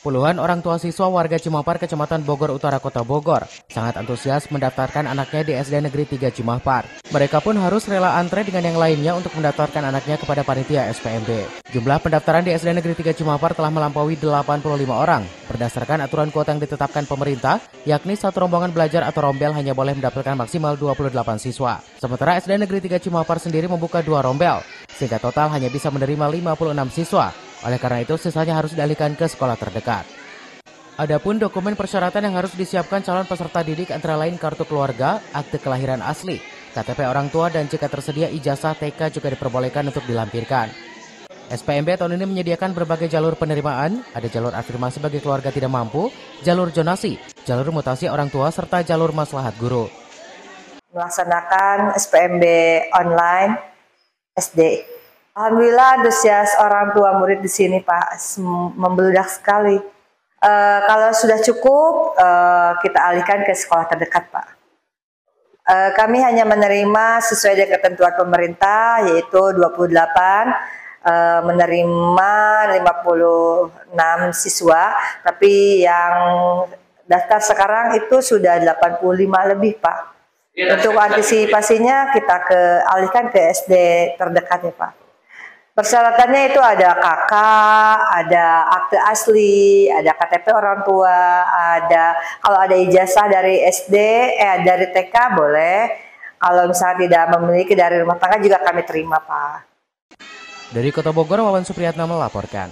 Puluhan orang tua siswa warga Cimahpar, Kecamatan Bogor Utara, Kota Bogor, sangat antusias mendaftarkan anaknya di SD Negeri 3 Cimahpar. Mereka pun harus rela antre dengan yang lainnya untuk mendaftarkan anaknya kepada panitia SPMB. Jumlah pendaftaran di SD Negeri 3 Cimahpar telah melampaui 85 orang. Berdasarkan aturan kuota yang ditetapkan pemerintah, yakni satu rombongan belajar atau rombel hanya boleh mendapatkan maksimal 28 siswa. Sementara SD Negeri 3 Cimahpar sendiri membuka 2 rombel, sehingga total hanya bisa menerima 56 siswa. Oleh karena itu, sisanya harus dialihkan ke sekolah terdekat. Adapun dokumen persyaratan yang harus disiapkan calon peserta didik antara lain kartu keluarga, akte kelahiran asli, KTP orang tua, dan jika tersedia ijazah TK juga diperbolehkan untuk dilampirkan. SPMB tahun ini menyediakan berbagai jalur penerimaan, ada jalur afirmasi bagi keluarga tidak mampu, jalur zonasi, jalur mutasi orang tua, serta jalur maslahat guru. Melaksanakan SPMB online SD. Alhamdulillah antusias orang tua murid di sini Pak, membludak sekali. Kalau sudah cukup, kita alihkan ke sekolah terdekat Pak. Kami hanya menerima sesuai dengan ketentuan pemerintah, yaitu 28, menerima 56 siswa, tapi yang daftar sekarang itu sudah 85 lebih Pak. Untuk antisipasinya kita alihkan ke SD terdekat ya Pak. Persyaratannya itu ada KK, ada akte asli, ada KTP orang tua, kalau ada ijazah dari SD, dari TK boleh. Kalau misalnya tidak memiliki dari rumah tangga juga kami terima Pak. Dari Kota Bogor, Wawan Supriyatna melaporkan.